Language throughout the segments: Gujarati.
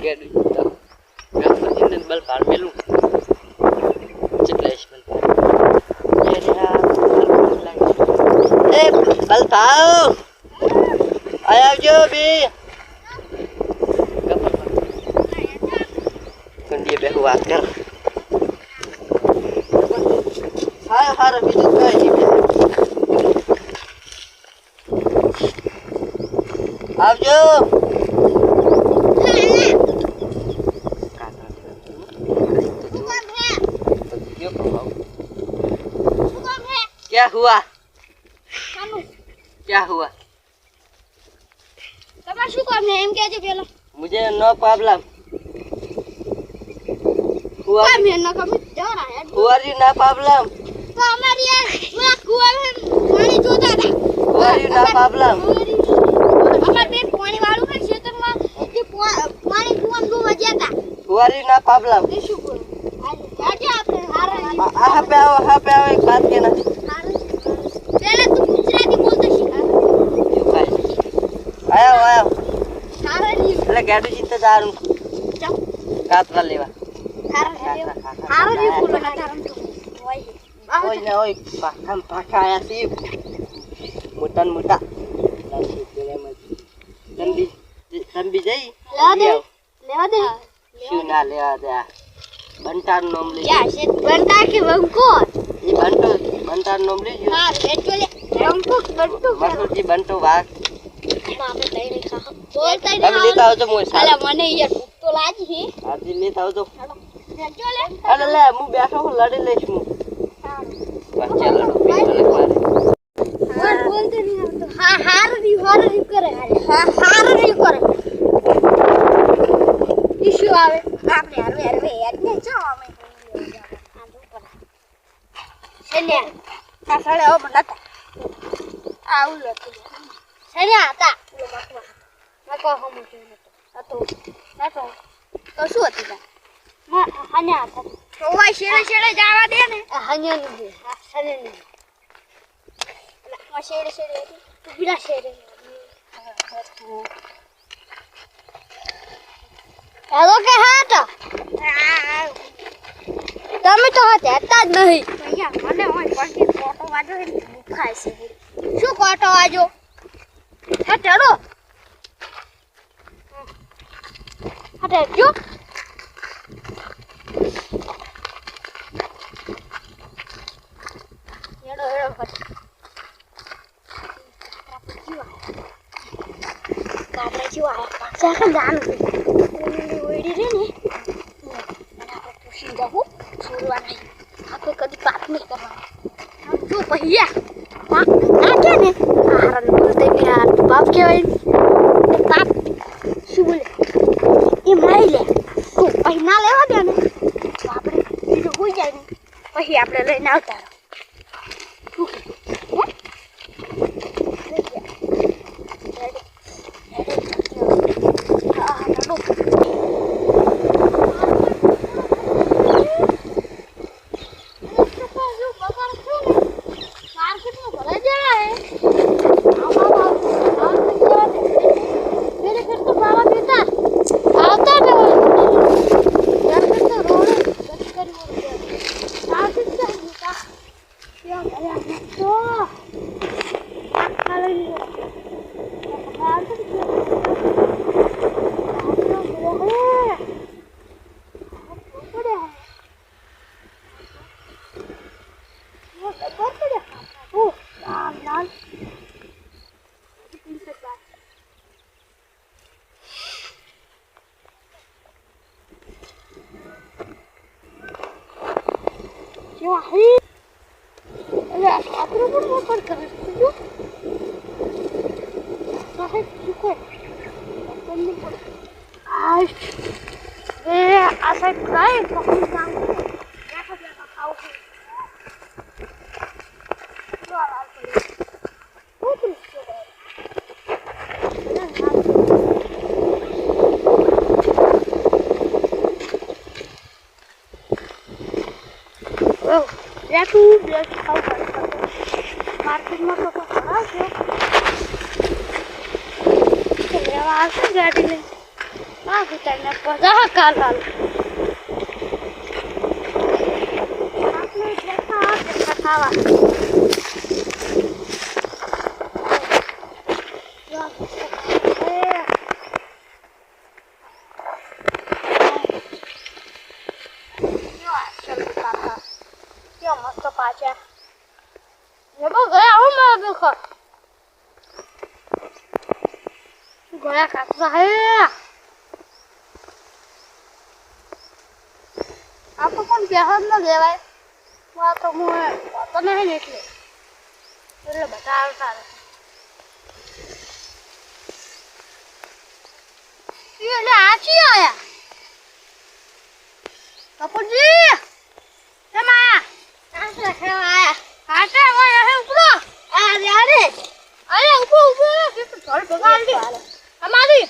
गेट तो गणपति ने बल पार मेलू चितलेश बल ये रे ए बल पाओ आया जो भी कंडिए बेहुआ कर हाय हार भी तो कहीं भी अब जो क्या हुआ क्या हुआ शू काम है एम क्या जो पेला मुझे नो प्रॉब्लम हुआ मैं ना कम जा रहा है हुआ री ना प्रॉब्लम तो हमारी यार पूरा कुआं में पानी जोता था हुआ री ना प्रॉब्लम हमारे पे पानी वालों का क्षेत्र में ये पानी कुआं में बजा था हुआ री ना प्रॉब्लम ये शू करो आज आपने हारा यहाँ पे आओ एक बात कहना पहले तू गुजराती बोलते सीखा आया आया हारा नहीं अरे गाड़ी जीते जा रहा हूँ जाओ कातरा लेवा हारा नहीं बोलना तारम तो वही ओय ना ओय हम पाखा आया सी मुटन मुटा तंबी जाई ले दे क्यों ना ले दे बंटार नोम ले क्या से बनता के बंको ये बंटार नोम ले हां बेटो ले बंटू मतलब जी बंटो भाग मां पे नहीं खा बोलता ही अब लेता हो तो मोय साला मने यार तो लाजी है आज लेता हो तो बेटो ले अरे ले मु बैठो हो लड़े लेश मु बच्चा लड़ो पीछे मारे और बोलते नहीं हम तो हार नहीं करे हार नहीं करे इशू आवे आपने अरे यार नहीं जाओ मैं चलिए साले ओ बनाता आउ लो चलिए आता लो मत मैं को हम तो શું હતી मैं हने आता तो वही शेरे जावा दे ने हने नहीं हने नहीं मैं शेरे तू बिना शेरे हेलो के हाथ તમે તો હતા જ નહીં ભૈયા મને હોય પડતી ફોટો વાજો હે ખાય છે શું ફોટો વાજો હે ચલો હટે જો એડો કાબરા જીવ આયા પાછા કે જાન ઓડી રે ને जाऊँ छोड़वा नहीं आपको कभी बात नहीं करना हम जो भैया हाँ क्या ने हारन बोलते भी यार तो बाप क्या भाई बाप शू बोले ये मारी ले तो पहना लेवा दे ने बाप रे ये तो हो जाए ने वही आप ले ना उतारो Wahai, ya, aku pun mau pergi. Wahai, cukup. Aish, asal kau pokok sang, aku jangan kau. Luar apa? Betul sih. Oh, ya tu dia tahu kan? Market में तो खड़ा है। चलिए आवाज़ गाड़ी ले। આ ગુતાને પજા કાલ હાલ આપણે દેખા કે ખાવા મસ્ત પાછા ગયા હું મારા દેખો ગયા કાચા હે આ તો પણ બેહન ન લેવાય આ તો હું તો નહીં એટલે બધા આવતા રહે એટલે આચી આયા કપૂરજી કેમ આયા કાંસે ખેવા આયા કાંસે હોય હે ઉપરો આ રે અરે ઉપરો કે ચાલ બગાડ દે અમારી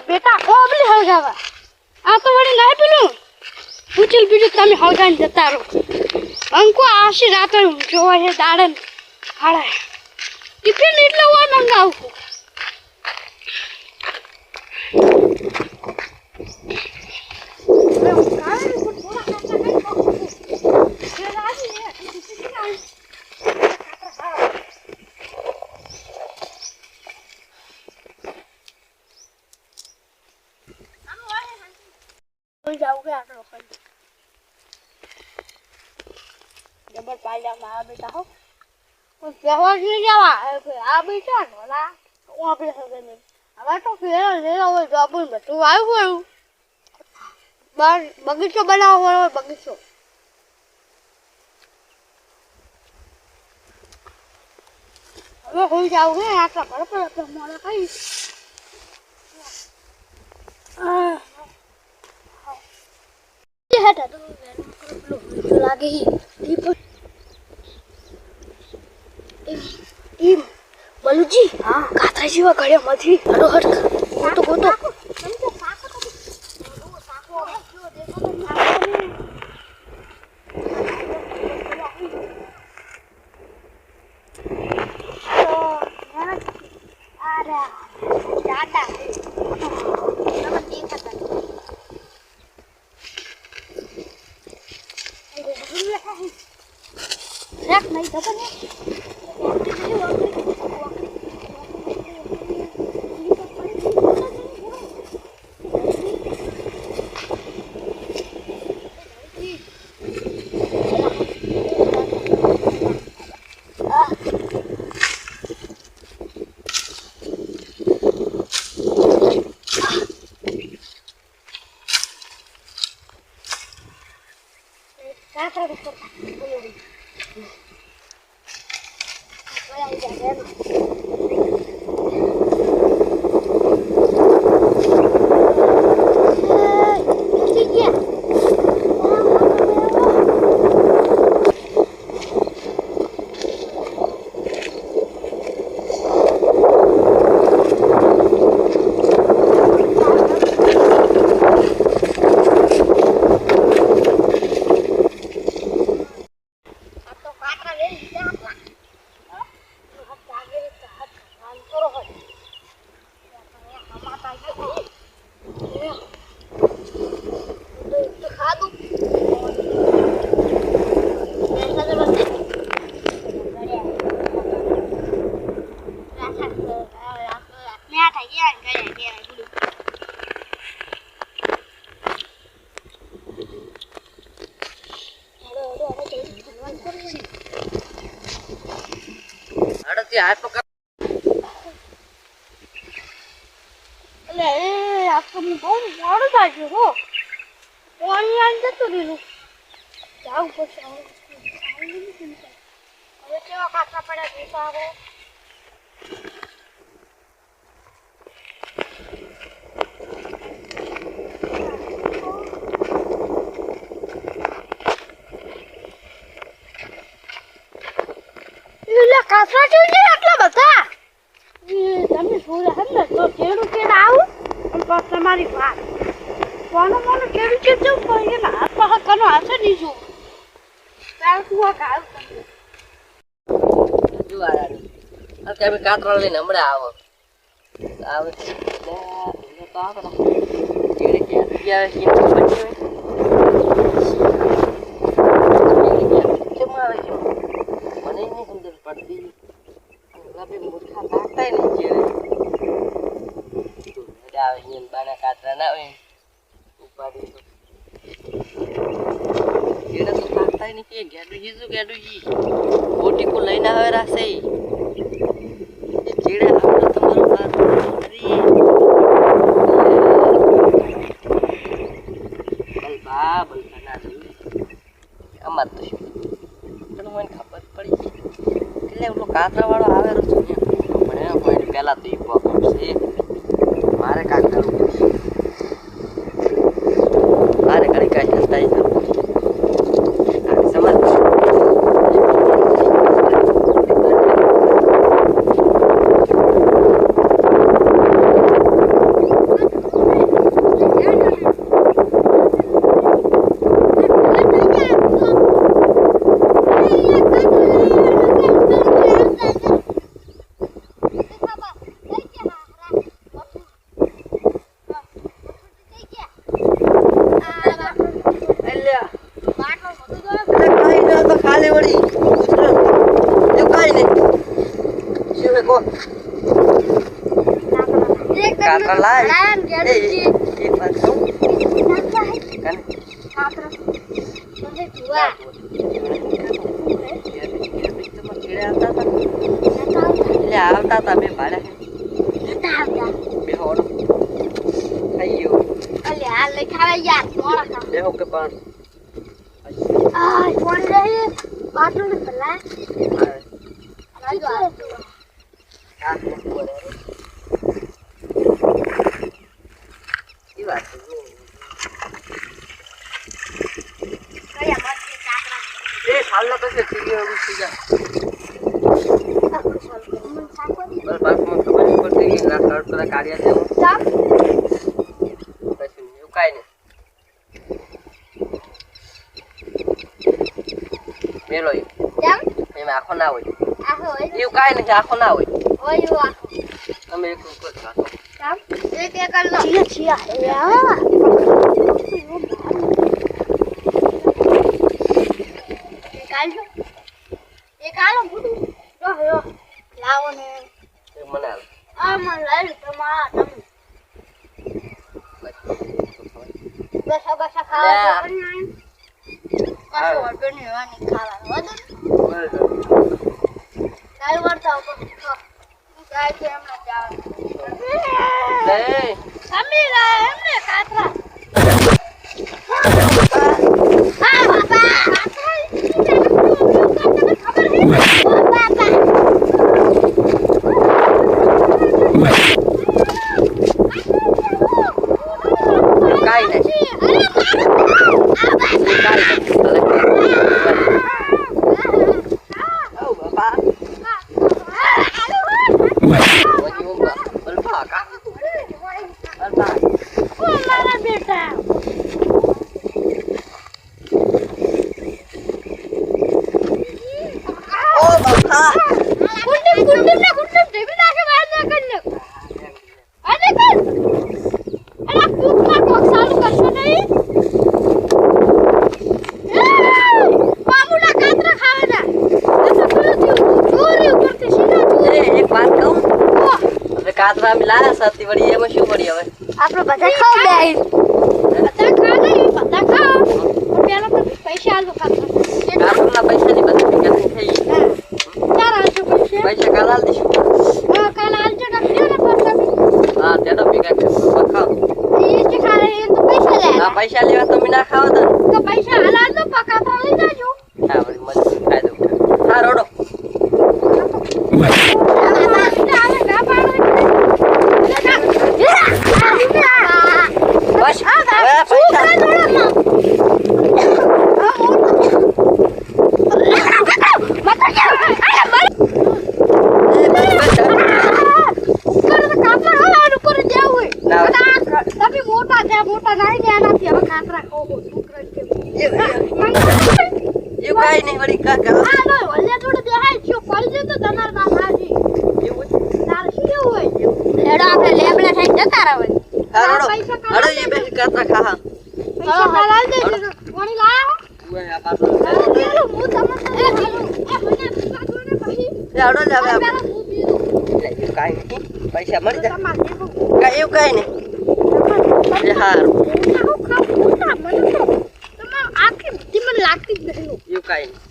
बेटा कोबली हलगावा आ तो वड़ी नहीं पिलू पूछल बीजू तमे हलगान जता रो अंको आशी रात जो है दाड़न हाड़ा टिफिन એટલે ઓ મંગાવું जाओगे आप लोग जबर पालिया मारा बेटा हो कुछ व्यवहार नहीं जावा आ बेटा नोला वहां पे हो गए अब तो फिर ले लो जॉब में तू आयो हो बार बगीचो बनाओ हो बगीचो अब हो जाओगे आप पर मोड़ा कहीं है तो लागे ही बलूजी हां कातरा जीवा घड़े मथी हड़ो हट गोतो रख नहीं दबा ने हाथ पकड़ ले आपको बहुत बड़ा जाए हो कौन आंदे तो रीलू जाओ ऊपर से अरे क्या खाना पड़ा बेटा वो કાસરા કેવી છે આટલા બધા તમે શું રહે ને તો કેળું કેળ આવું અને પછી તમારી વાત કોનો મોનો કેળું કે જવું પડે ને હાથ પા કનો હાથે નહીં શું તાર તું આ કાલ જુવારાની અત્યારે અમે કાતરા લઈને હમણાં આવો આવે છે તો આવે કેળે ક્યાં આવે કેમ આવે છે મને નહીં સમજ પડતી લાબે મૂર્ખા લાગતા નહીં કેળે આવે અહીંયા બાના કાતરા ના હોય ઉપાડી તો કેળે તો લાગતા નહીં કે ગેડું જી મોટી કો લઈને આવે રાસે કેળે આપણે તમારું કાત કરી બલબા ના અમાર તો શું તને મને ખબર પડી એટલે ઓલો કાતરા વાળો આવે રહ્યો છે પણ કોઈ પહેલા તો ઈ પકડ છે મારે કાક કરવું પડશે મારે ઘડી કાંઈ થાય સમજ કાતરા લાય એ વાત કહું કને કાતરા મને જુવા આવતા હતા બે ભાડા બે હોડો અయ్యో અલે હાલ લઈ ખાવા યાર મોળા ખા બે હો કે પણ આ કોણ રહે બાટલો ને ભલા આવે આ બોલે ઈ વાત કયા મત કાતરા એ સાલના પછી ઠીક એવું થઈ જાય બસ બાપમાં ખબર નહીં પડતી કે ના સર પેલા કાર્ય છે પછી એવું કાંઈ નહીં મેલો એમ આખો ના હોય એવું કાંઈ નથી આખો ના હોય તમે એક રૂપ જ રાખો એક લો છીયા એક આલો બુડું રો લાવો ને મને હાલ આ મન લઈ તમારા તમે બસ ખાવા પણ કશો વાટો નહીં વાની ખાવાનું વધુ કાલ વર્તા ઉપર કાઈ છે એમને જાવ લે સમીરા એમને કાતરા હા બાપા કાંઈ નહીં કાતરા મિલાયા સાથી વળી એમાં શું પડી હવે આપણે બધા ખાવ બે બધા ખાવ પેલા તો પૈસા આલો કાતરના પૈસા ની બધા ભેગા થઈ ચાર આલજો પૈસા કાલ આલ દઈશું કાલ આલજો ને પછી હા તેનો ભેગા ખાવ એ જે ખારે એ તો પૈસા લે હા પૈસા લેવા તમે ના ખાવા તો પૈસા હાલ આલજો પકા લઈ જાજો હા વળી મજૂર ખાઈ દઉં હા રોડો બસ પૈસા કાઈ નહીં વળી કા કરો આ લો ઓલે થોડું દેખાય છે પડી જતો તમાર બાપ હાજી એવું તાર શું કેવું હોય એડો આપણે લેબડા થઈ જતા રહો હારો હારો એ બે કાતા ખા પૈસા કાલાલ દે કોણી લાયા ઓય આ પાછો હું તમને એ મને પીવા દોને પછી હારો જ આવે પેલા હું પીધું આપણે કાઈ નહીં પૈસા મળી જાય તમાર દેખો કાઈ એવું કાઈ નહીં એ હારું ખાવ ખાવ મોટા મને તો તમાર આખી બુદ્ધિ મને લાગતી જ નહીં એવું કાઈ નહીં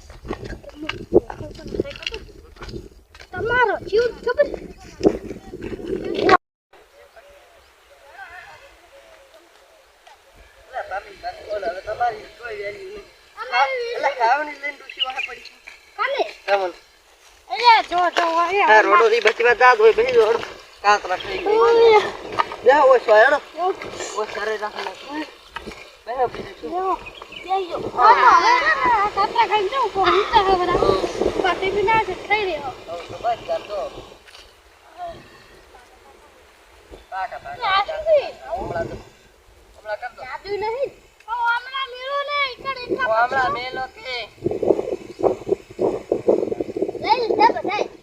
તમારો જીવ ખબર ભાભી બસ બોલ હવે તમારી કોઈ વેલ્યુ નહીં એટલે ખાવાની લઈને ડૂસી વાહ પડી કાલે તમન અરે જો વાય હા રોડો રી બચી વાત દાદ હોય ભઈ રોડ કાતરા થઈ ગઈ જા ઓય સોયડો ઓ સરે રાખને બેહો બીજું કાતરા ખાઈ જાવ કોઈતા હે બરા પાટી બિના છે થઈ રહ્યો તો બસ કરતો પાકા આ પાકા શું છે હમણાં કરતો જાદુ નહીં ઓ હમણાં મેરો ને ઈકડે ઓ હમણાં મેલો કે લઈ લે બધાય